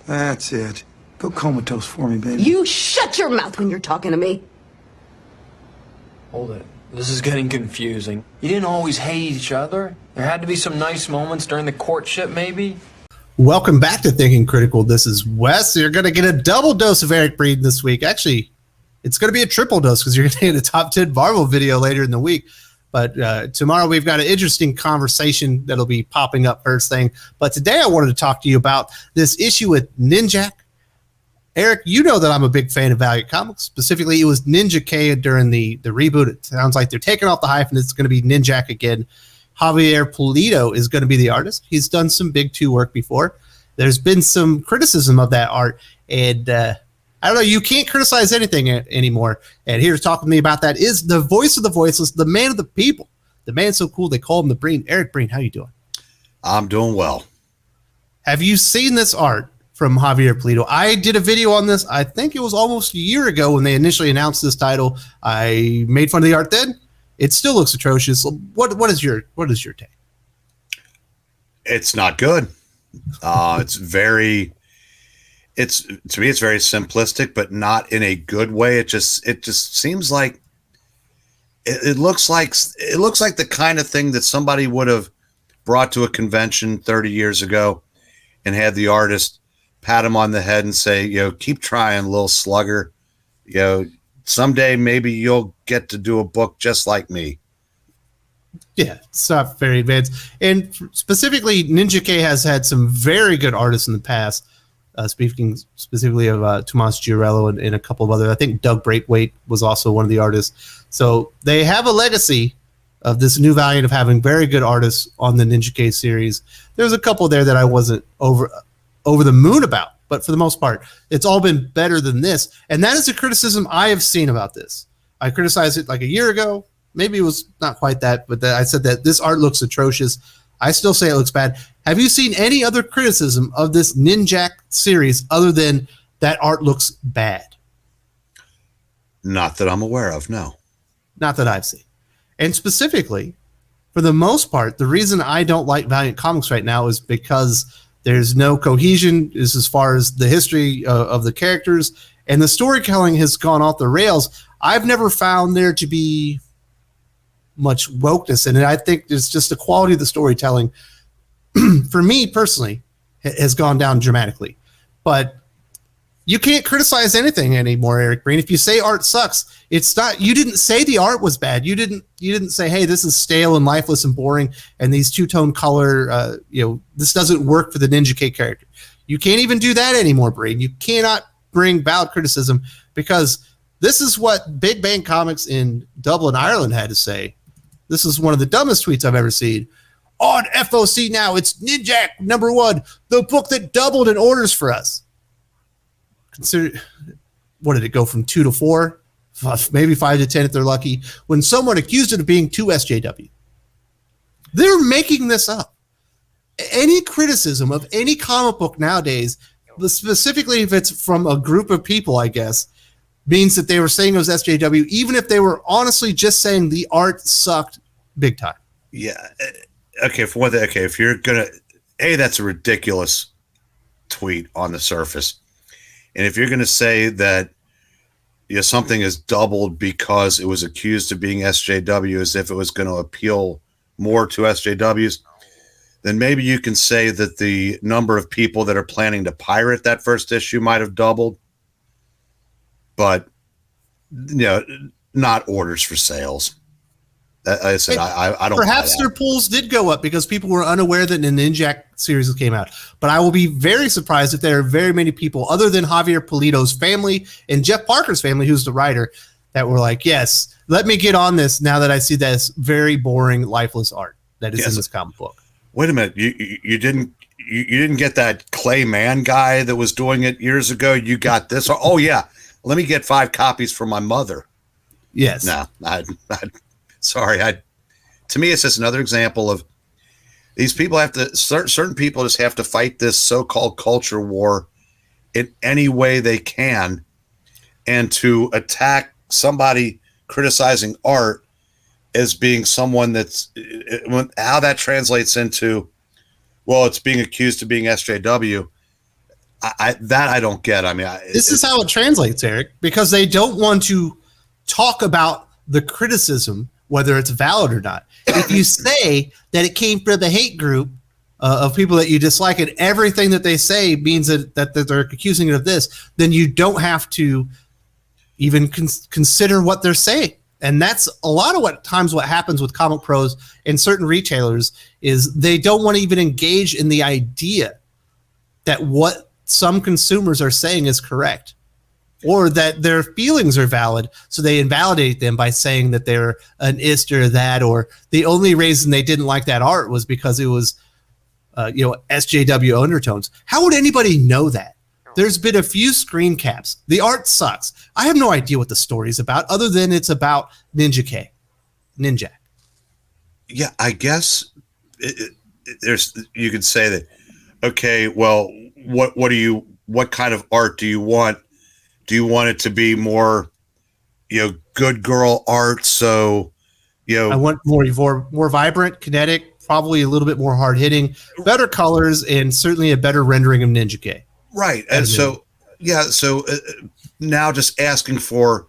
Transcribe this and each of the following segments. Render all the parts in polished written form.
That's it. Go comatose for me, baby. You shut your mouth when you're talking to me. Hold it. This is getting confusing. You didn't always hate each other. There had to be some nice moments during the courtship, maybe. Welcome back to Thinking Critical. This is Wes. You're going to get a double dose of Eric Breen this week. Actually, it's going to be a triple dose because you're going to get a top 10 Marvel video later in the week. But tomorrow we've got an interesting conversation that'll be popping up first thing. But today I wanted to talk to you about this issue with Ninjak. Eric, you know that I'm a big fan of Valiant Comics. Specifically, it was Ninja K during the reboot. It sounds like they're taking off the hype and it's going to be Ninjak again. Javier Pulido is going to be the artist. He's done some big 2 work before. There's been some criticism of that art, and I don't know, you can't criticize anything anymore. And here to talk with me about that is the voice of the voiceless, the man of the people, the man so cool they call him the Breen. Eric Breen, how you doing? I'm doing well. Have you seen this art from Javier Pulido? I did a video on this, I think it was almost a year ago when they initially announced this title. I made fun of the art then. It still looks atrocious. What is your take? It's not good. It's very simplistic, but not in a good way. It just seems like it looks like the kind of thing that somebody would have brought to a convention 30 years ago and had the artist pat him on the head and say, keep trying, little slugger. Someday maybe you'll get to do a book just like me. Yeah, it's not very advanced. And specifically, Ninja K has had some very good artists in the past. Speaking specifically of Tomas Giorello and a couple of other, I think Doug Braithwaite was also one of the artists. So they have a legacy of this new Valiant of having very good artists on the Ninja K series. There's a couple there that I wasn't over the moon about. But for the most part, it's all been better than this. And that is a criticism I have seen about this. I criticized it like a year ago. Maybe it was not quite that, but I said that this art looks atrocious. I still say it looks bad. Have you seen any other criticism of this Ninjak series other than that art looks bad? Not that I'm aware of, no. Not that I've seen. And specifically, for the most part, the reason I don't like Valiant Comics right now is because there's no cohesion as far as the history of the characters, and the storytelling has gone off the rails. I've never found there to be much wokeness in it. I think it's just the quality of the storytelling, for me personally, has gone down dramatically. But you can't criticize anything anymore, Eric Breen. If you say art sucks, it's not. You didn't say the art was bad. You didn't say, hey, this is stale and lifeless and boring, and these 2-tone color, this doesn't work for the Ninja K character. You can't even do that anymore, Breen. You cannot bring valid criticism because this is what Big Bang Comics in Dublin, Ireland had to say. This is one of the dumbest tweets I've ever seen. On FOC now, it's Ninjak #1, the book that doubled in orders for us. Consider, what did it go from 2 to 4? Maybe 5 to 10 if they're lucky. When someone accused it of being 2 SJW. They're making this up. Any criticism of any comic book nowadays, specifically if it's from a group of people, I guess, means that they were saying it was SJW, even if they were honestly just saying the art sucked big time. Yeah. Okay, for one thing, if you're going to, that's a ridiculous tweet on the surface. And if you're going to say that something is doubled because it was accused of being SJW as if it was going to appeal more to SJWs, then maybe you can say that the number of people that are planning to pirate that first issue might have doubled. But, not orders for sales. Like I said, I don't. Perhaps their pulls did go up because people were unaware that an Ninjak series came out. But I will be very surprised if there are very many people other than Javier Pulido's family and Jeff Parker's family, who's the writer, that were like, yes, let me get on this now that I see this very boring, lifeless art that is in this comic book. Wait a minute. You didn't get that Clay Mann guy that was doing it years ago. You got this. Oh, yeah. Let me get 5 copies for my mother. Yes. No, sorry. To me, it's just another example of these people certain people just have to fight this so-called culture war in any way they can. And to attack somebody criticizing art as being someone that's how that translates into, well, it's being accused of being SJW. I don't get. I mean, this is how it translates, Eric, because they don't want to talk about the criticism, whether it's valid or not. If you say that it came from the hate group of people that you dislike, and everything that they say means that they're accusing it of this, then you don't have to even consider what they're saying. And that's a lot of what happens with comic pros and certain retailers is they don't want to even engage in the idea that what some consumers are saying is correct or that their feelings are valid. So they invalidate them by saying that they're an ist or that, or the only reason they didn't like that art was because it was, SJW undertones. How would anybody know that? There's been a few screen caps. The art sucks. I have no idea what the story's about other than it's about Ninja. Yeah, I guess you could say that. Okay, well, what kind of art do you want? Do you want it to be more, good girl art? So, I want more vibrant, kinetic, probably a little bit more hard hitting, better colors, and certainly a better rendering of Ninja. Right. And so now just asking for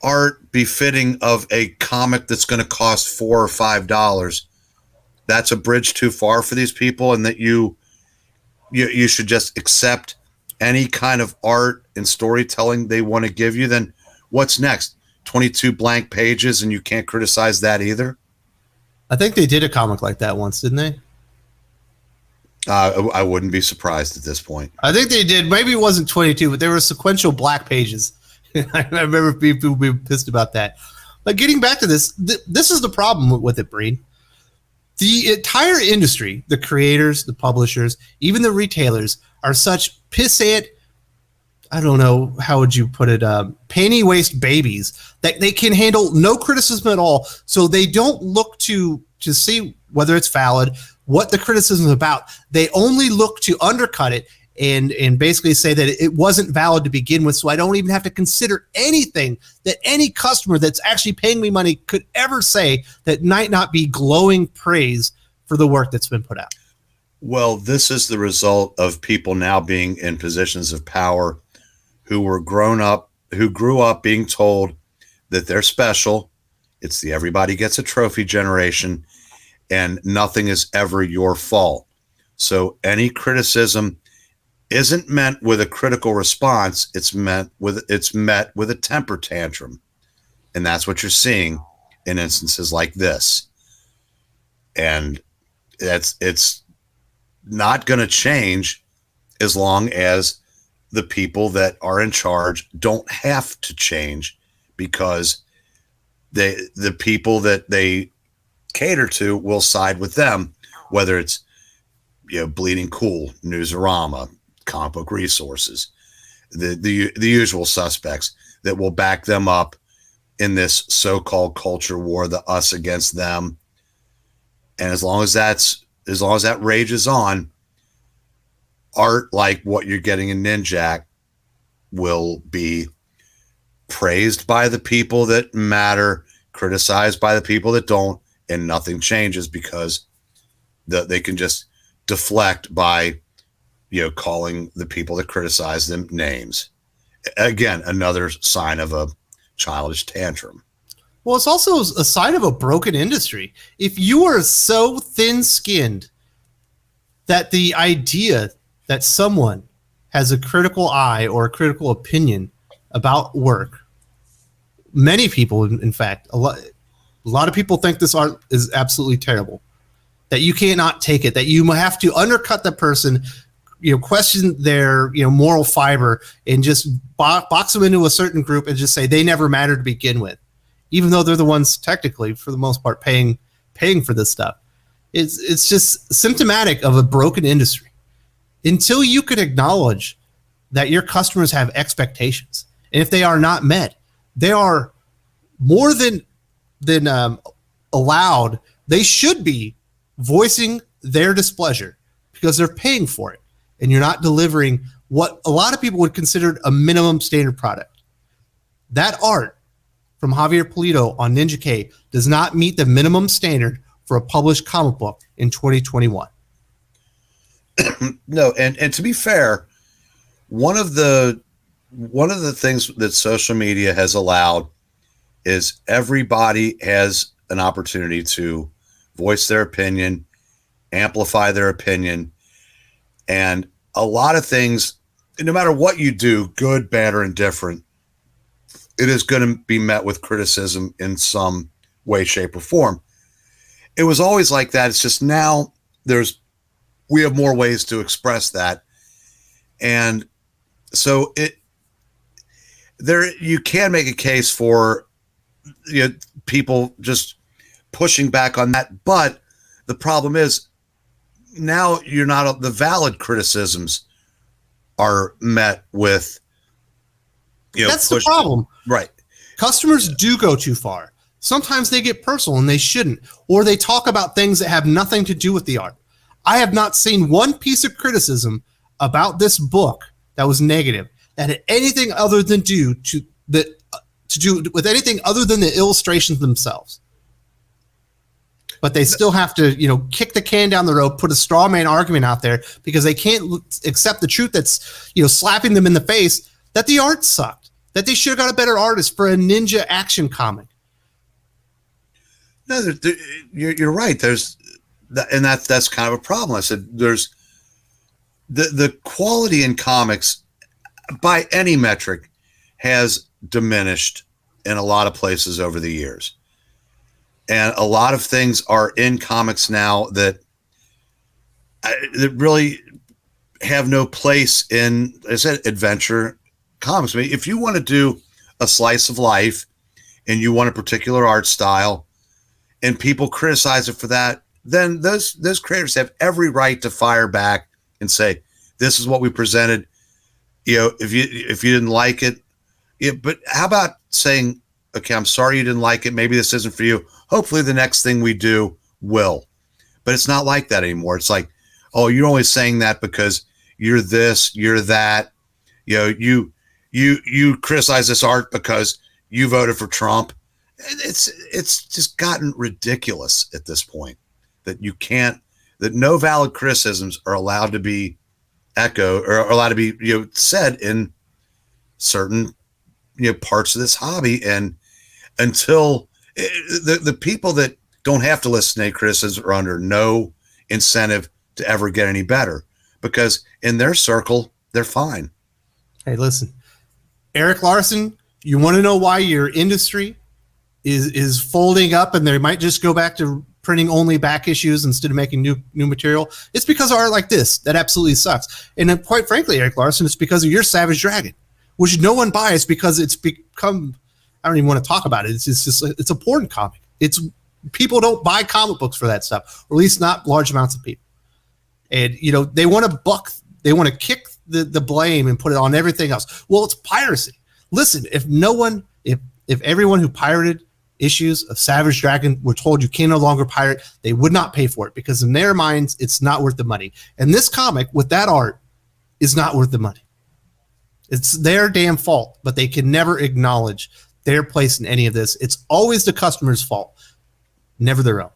art befitting of a comic that's going to cost $4 or $5, that's a bridge too far for these people, and that you should just accept any kind of art and storytelling they want to give you. Then what's next? 22 blank pages, and you can't criticize that either? I think they did a comic like that once, didn't they? I wouldn't be surprised at this point. I think they did. Maybe it wasn't 22, but there were sequential black pages. I remember people being pissed about that. But getting back to this, this is the problem with it, Breen. The entire industry, the creators, the publishers, even the retailers are such pissant, I don't know, how would you put it, panty waist babies that they can handle no criticism at all. So they don't look to see whether it's valid, what the criticism is about. They only look to undercut it and basically say that it wasn't valid to begin with, so I don't even have to consider anything that any customer that's actually paying me money could ever say that might not be glowing praise for the work that's been put out. Well, this is the result of people now being in positions of power who grew up being told that they're special. It's the everybody gets a trophy generation, and nothing is ever your fault. So any criticism isn't meant with a critical response. It's met with a temper tantrum. And that's what you're seeing in instances like this. And it's not going to change as long as the people that are in charge don't have to change, because the people that they cater to will side with them, whether it's Bleeding Cool, Newsarama, Comic Book Resources, the usual suspects that will back them up in this so-called culture war, the us against them. And as long as that rages on, art like what you're getting in Ninjak will be praised by the people that matter, criticized by the people that don't, and nothing changes because they can just deflect by calling the people that criticize them names. Again, another sign of a childish tantrum. Well, it's also a sign of a broken industry. If you are so thin-skinned that the idea that someone has a critical eye or a critical opinion about work, many people, in fact, a lot of people think this art is absolutely terrible, that you cannot take it, that you have to undercut the person, question their moral fiber and just box them into a certain group and just say they never mattered to begin with, even though they're the ones technically, for the most part, paying for this stuff. It's just symptomatic of a broken industry. Until you can acknowledge that your customers have expectations, and if they are not met, they are more than allowed. They should be voicing their displeasure because they're paying for it, and you're not delivering what a lot of people would consider a minimum standard product. That art from Javier Pulido on Ninja K does not meet the minimum standard for a published comic book in 2021. No, and to be fair, one of the things that social media has allowed is everybody has an opportunity to voice their opinion, amplify their opinion, and a lot of things, no matter what you do, good, bad, or indifferent, it is going to be met with criticism in some way, shape, or form. It was always like that. It's just now we have more ways to express that. And so you can make a case for people just pushing back on that. But the problem is now the valid criticisms are met with, that's the problem. Right. Customers do go too far. Sometimes they get personal and they shouldn't, or they talk about things that have nothing to do with the art. I have not seen one piece of criticism about this book that was negative that had anything other than to do with anything other than the illustrations themselves. But they still have to, kick the can down the road, put a straw man argument out there because they can't accept the truth that's, slapping them in the face that the art sucked, that they should have got a better artist for a ninja action comic. No, you're right. That's kind of a problem. I said there's the quality in comics by any metric has diminished in a lot of places over the years. And a lot of things are in comics now that really have no place in, as I said, adventure comics. I mean, if you want to do a slice of life and you want a particular art style and people criticize it for that, then those creators have every right to fire back and say, this is what we presented. If you didn't like it, but how about saying, okay, I'm sorry you didn't like it. Maybe this isn't for you. Hopefully the next thing we do will. But it's not like that anymore. It's like, oh, you're only saying that because you're this, you're that. You criticize this art because you voted for Trump. It's just gotten ridiculous at this point that that no valid criticisms are allowed to be echoed or allowed to be said in certain parts of this hobby. And until the people that don't have to listen to criticism are under no incentive to ever get any better, because in their circle they're fine. Hey, listen, Eric Larson, you want to know why your industry is folding up and they might just go back to printing only back issues instead of making new material? It's because of art like this that absolutely sucks. And then, quite frankly, Eric Larson, it's because of your Savage Dragon, which no one buys because it's become, I don't even want to talk about it. It's just it's a porn comic. People don't buy comic books for that stuff, or at least not large amounts of people. And they want to kick the blame and put it on everything else. Well, it's piracy. Listen, if everyone who pirated issues of Savage Dragon were told you can no longer pirate, they would not pay for it because in their minds it's not worth the money. And this comic with that art is not worth the money. It's their damn fault, but they can never acknowledge their place in any of this. It's always the customer's fault, never their own.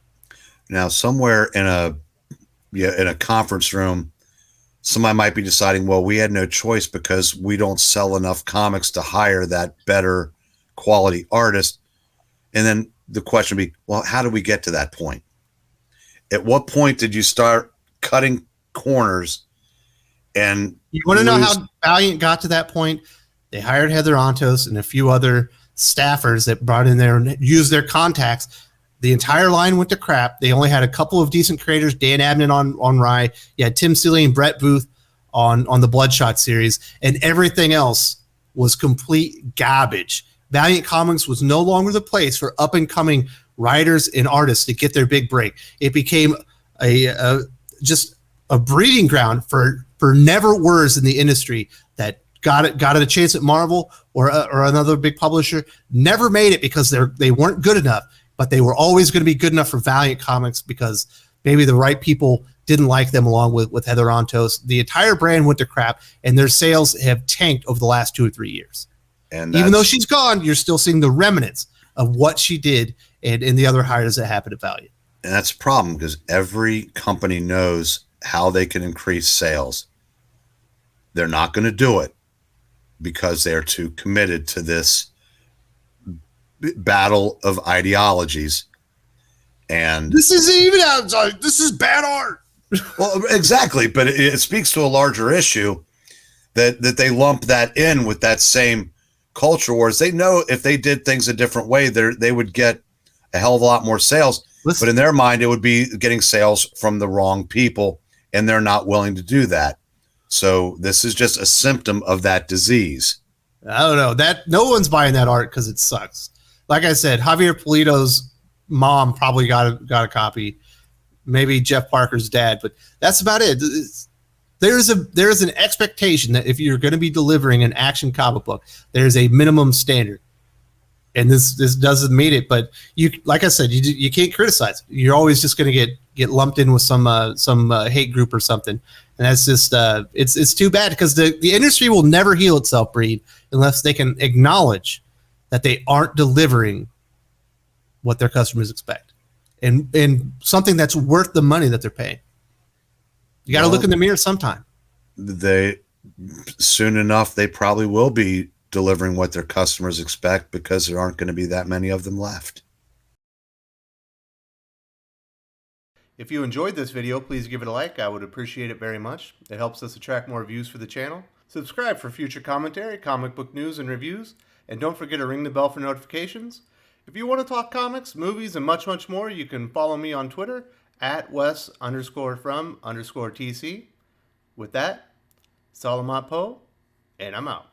Now, somewhere in a conference room, somebody might be deciding, well, we had no choice because we don't sell enough comics to hire that better quality artist. And then the question would be, well, how do we get to that point? At what point did you start cutting corners? And you want to know how Valiant got to that point? They hired Heather Ontos and a few other staffers that brought in there and used their contacts. The entire line went to crap. They only had a couple of decent creators, Dan Abnett on Rye. You had Tim Seeley and Brett Booth on the Bloodshot series, and everything else was complete garbage. Valiant Comics was no longer the place for up-and-coming writers and artists to get their big break. It became just a breeding ground for never-words in the industry that got it a chance at Marvel or another big publisher, never made it because they weren't good enough, but they were always going to be good enough for Valiant Comics because maybe the right people didn't like them along with Heather Ontos. The entire brand went to crap, and their sales have tanked over the last 2 or 3 years. And even though she's gone, you're still seeing the remnants of what she did and the other hires that happened at Valiant. And that's a problem because every company knows how they can increase sales. They're not going to do it because they're too committed to this battle of ideologies. And this isn't even outside. This is bad art. Well, exactly. But it speaks to a larger issue that they lump that in with that same culture wars. They know if they did things a different way, they would get a hell of a lot more sales. Listen. But in their mind, it would be getting sales from the wrong people, and they're not willing to do that. So this is just a symptom of that disease. I don't know that no one's buying that art because it sucks. Like I said, Javier Polito's mom probably got a copy, maybe Jeff Parker's dad, but that's about it. There's an expectation that if you're going to be delivering an action comic book, there's a minimum standard, and this doesn't meet it. But you, like I said, you can't criticize it. You're always just going to get lumped in with some hate group or something, and that's just it's too bad because the industry will never heal itself, Breed, unless they can acknowledge that they aren't delivering what their customers expect, and something that's worth the money that they're paying. You got to look in the mirror sometime. They soon enough, they probably will be delivering what their customers expect because there aren't going to be that many of them left. If you enjoyed this video, please give it a like. I would appreciate it very much. It helps us attract more views for the channel. Subscribe for future commentary, comic book news, and reviews. And don't forget to ring the bell for notifications. If you want to talk comics, movies, and much, much more, you can follow me on Twitter at Wes_from_TC. With that, Salamat Po, and I'm out.